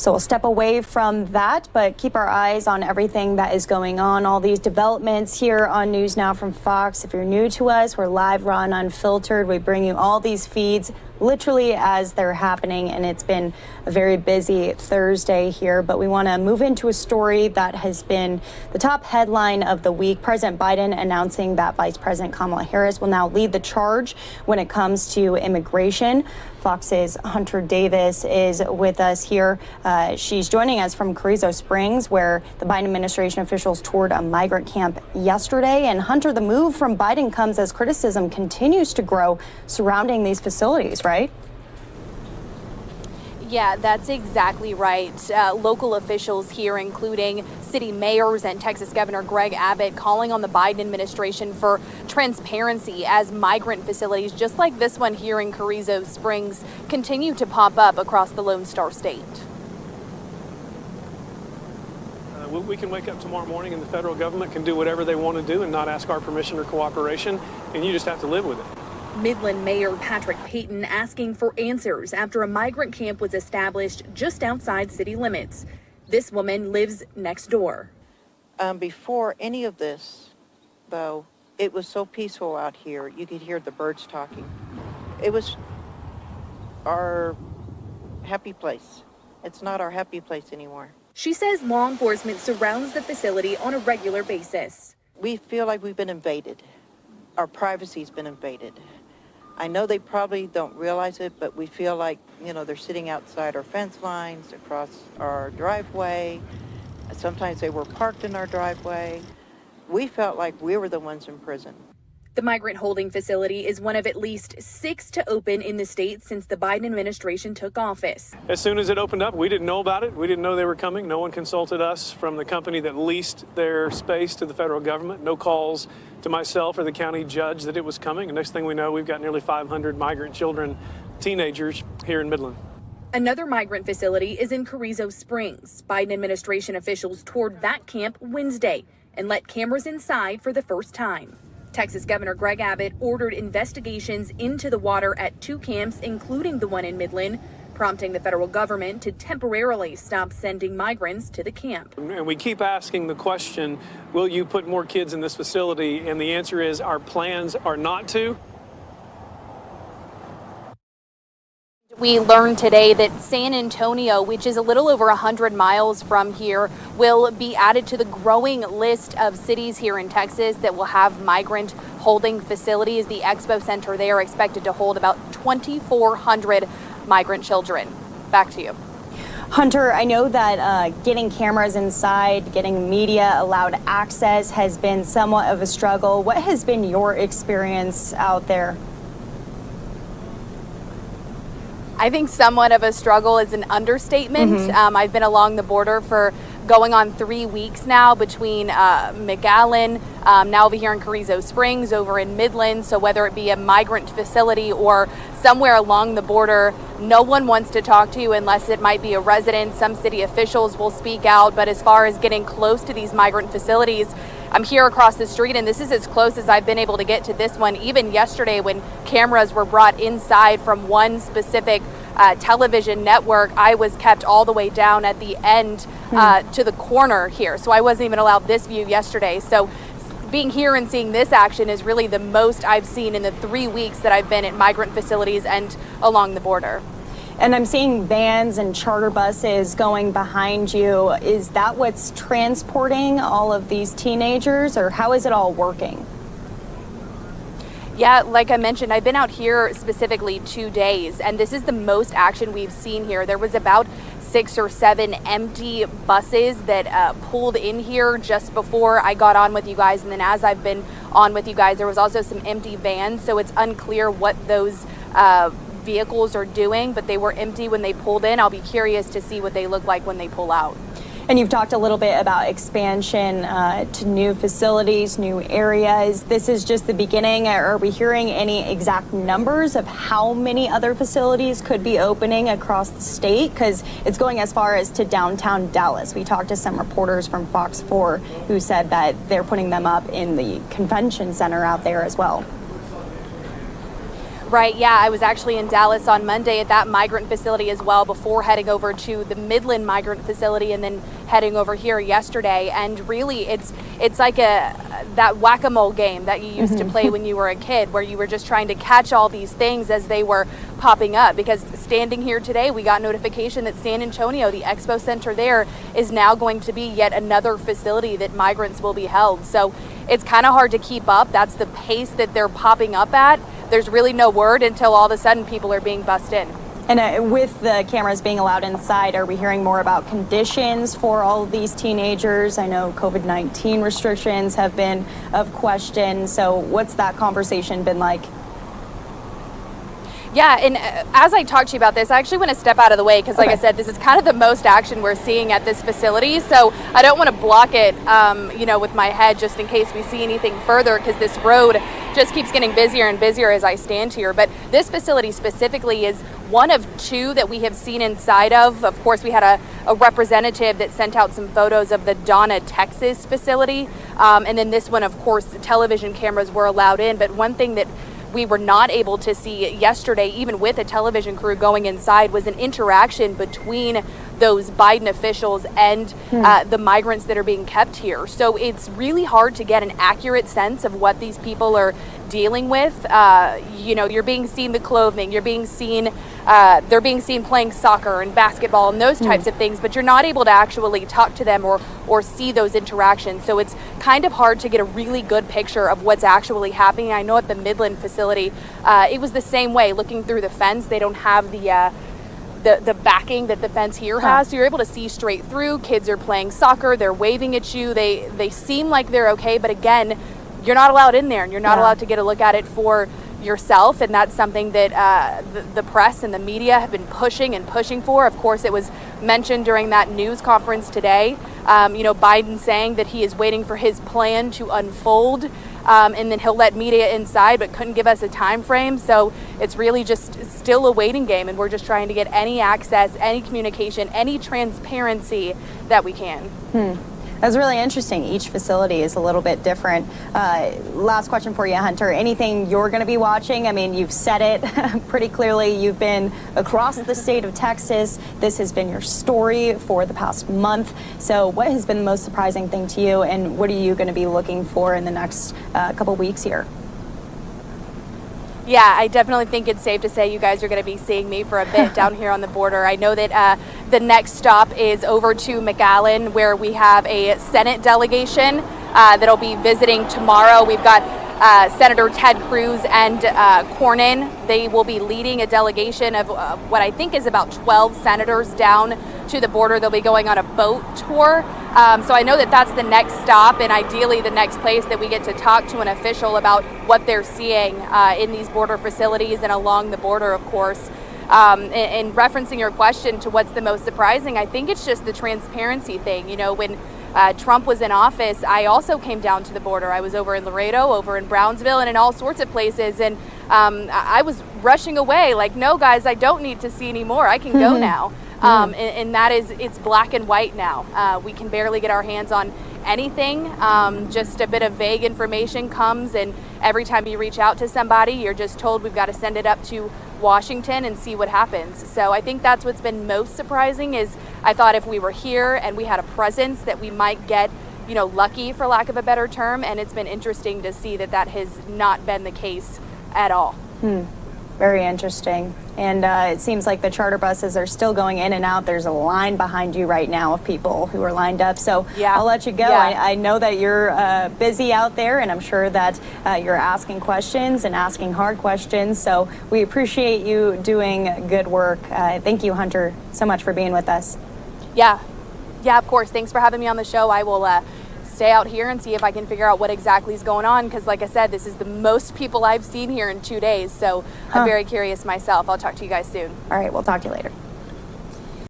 So we'll step away from that, but keep our eyes on everything that is going on, all these developments here on News Now from Fox. If you're new to us, we're live, raw, and unfiltered. We bring you all these feeds literally as they're happening, and it's been a very busy Thursday here, but we want to move into a story that has been the top headline of the week. President Biden announcing that Vice President Kamala Harris will now lead the charge when it comes to immigration. Fox's Hunter Davis is with us here. She's joining us from Carrizo Springs, where the Biden administration officials toured a migrant camp yesterday. And Hunter, the move from Biden comes as criticism continues to grow surrounding these facilities, right? Yeah, that's exactly right. Local officials here, including city mayors and Texas Governor Greg Abbott, calling on the Biden administration for transparency as migrant facilities, just like this one here in Carrizo Springs, continue to pop up across the Lone Star State. We can wake up tomorrow morning and the federal government can do whatever they want to do and not ask our permission or cooperation, and you just have to live with it. Midland Mayor Patrick Payton asking for answers after a migrant camp was established just outside city limits. This woman lives next door. Before any of this, though, it was so peaceful out here. You could hear the birds talking. It was our happy place. It's not our happy place anymore. She says law enforcement surrounds the facility on a regular basis. We feel like we've been invaded. Our privacy's been invaded. I know they probably don't realize it, but we feel like, you know, they're sitting outside our fence lines, across our driveway. Sometimes they were parked in our driveway. We felt like we were the ones in prison. The migrant holding facility is one of at least 6 to open in the state since the Biden administration took office. As soon as it opened up, we didn't know about it. We didn't know they were coming. No one consulted us from the company that leased their space to the federal government. No calls to myself or the county judge that it was coming. And next thing we know, we've got nearly 500 migrant children, teenagers here in Midland. Another migrant facility is in Carrizo Springs. Biden administration officials toured that camp Wednesday and let cameras inside for the first time. Texas Governor Greg Abbott ordered investigations into the water at 2 camps, including the one in Midland, prompting the federal government to temporarily stop sending migrants to the camp. And we keep asking the question, will you put more kids in this facility? And the answer is our plans are not to. We learned today that San Antonio, which is a little over 100 miles from here, will be added to the growing list of cities here in Texas that will have migrant holding facilities. The Expo Center there expected to hold about 2,400 migrant children. Back to you. Hunter, I know that getting cameras inside, getting media allowed access has been somewhat of a struggle. What has been your experience out there? I think somewhat of a struggle is an understatement. I've been along the border for going on 3 weeks now between McAllen, now over here in Carrizo Springs, over in Midland. So whether it be a migrant facility or somewhere along the border, no one wants to talk to you unless it might be a resident. Some city officials will speak out, but as far as getting close to these migrant facilities, I'm here across the street, and this is as close as I've been able to get to this one. Even yesterday when cameras were brought inside from one specific television network, I was kept all the way down at the end to the corner here. So I wasn't even allowed this view yesterday. So being here and seeing this action is really the most I've seen in the 3 weeks that I've been at migrant facilities and along the border. And I'm seeing vans and charter buses going behind you. Is that what's transporting all of these teenagers, or how is it all working? Yeah, like I mentioned, I've been out here specifically 2 days, and this is the most action we've seen here. There was about 6 or 7 empty buses that pulled in here just before I got on with you guys, and then as I've been on with you guys, there was also some empty vans, so it's unclear what those vehicles are doing, but they were empty when they pulled in. I'll be curious to see what they look like when they pull out. And you've talked a little bit about expansion to new facilities, new areas. This is just the beginning. Are we hearing any exact numbers of how many other facilities could be opening across the state? Because it's going as far as to downtown Dallas. We talked to some reporters from Fox 4 who said that they're putting them up in the convention center out there as well. Right, yeah, I was actually in Dallas on Monday at that migrant facility as well before heading over to the Midland migrant facility and then heading over here yesterday. And really, it's like that whack-a-mole game that you used to play when you were a kid, where you were just trying to catch all these things as they were popping up. Because standing here today, we got notification that San Antonio, the expo center there, is now going to be yet another facility that migrants will be held. So it's kind of hard to keep up. That's the pace that they're popping up at. There's really no word until all of a sudden people are being bussed in. And with the cameras being allowed inside, are we hearing more about conditions for all of these teenagers? I know COVID-19 restrictions have been of question. So what's that conversation been like? Yeah, and as I talk to you about this, I actually want to step out of the way because, like I said, this is kind of the most action we're seeing at this facility. So I don't want to block it, with my head just in case we see anything further, because this road just keeps getting busier and busier as I stand here. But this facility specifically is one of two that we have seen inside of. Of course, we had a representative that sent out some photos of the Donna, Texas facility. And then this one, of course, the television cameras were allowed in. But one thing that we were not able to see yesterday, even with a television crew going inside, was an interaction between those Biden officials and the migrants that are being kept here. So it's really hard to get an accurate sense of what these people are dealing with. You're being seen the clothing, you're being seen, they're being seen playing soccer and basketball and those types of things, but you're not able to actually talk to them or see those interactions. So it's kind of hard to get a really good picture of what's actually happening. I know at the Midland facility, it was the same way. Looking through the fence, they don't have the backing that the fence here has, so you're able to see straight through. Kids are playing soccer, they're waving at you, they seem like they're okay, but again, you're not allowed in there and you're not allowed to get a look at it for yourself. And that's something that the press and the media have been pushing for. Of course, it was mentioned during that news conference today, Biden saying that he is waiting for his plan to unfold, and then he'll let media inside, but couldn't give us a time frame. So it's really just still a waiting game, and we're just trying to get any access, any communication, any transparency that we can. That's really interesting. Each facility is a little bit different. Last question for you, Hunter. Anything you're going to be watching? I mean, you've said it pretty clearly. You've been across the state of Texas. This has been your story for the past month. So what has been the most surprising thing to you, and what are you going to be looking for in the next couple weeks here? Yeah, I definitely think it's safe to say you guys are going to be seeing me for a bit down here on the border. I know that the next stop is over to McAllen, where we have a Senate delegation that'll be visiting tomorrow. We've got Senator Ted Cruz and Cornyn. They will be leading a delegation of what I think is about 12 senators down to the border. They'll be going on a boat tour. So I know that that's the next stop, and ideally the next place that we get to talk to an official about what they're seeing in these border facilities and along the border, of course. And referencing your question to what's the most surprising, I think it's just the transparency thing. When Trump was in office, I also came down to the border. I was over in Laredo, over in Brownsville, and in all sorts of places. And I was rushing away like, no, guys, I don't need to see any more. I can go now. And that is, it's black and white now. We can barely get our hands on anything. Just a bit of vague information comes, and every time you reach out to somebody, you're just told we've got to send it up to Washington and see what happens. So I think that's what's been most surprising. Is I thought if we were here and we had a presence that we might get, lucky, for lack of a better term, and it's been interesting to see that has not been the case at all. Very interesting. And it seems like the charter buses are still going in and out. There's a line behind you right now of people who are lined up. So I'll let you go. I know that you're busy out there, and I'm sure that you're asking questions and asking hard questions. So we appreciate you doing good work. Thank you, Hunter, so much for being with us. Yeah, of course. Thanks for having me on the show. I will stay out here and see if I can figure out what exactly is going on, because like I said, this is the most people I've seen here in 2 days, so I'm very curious myself. I'll talk to you guys soon. All right, we'll talk to you later.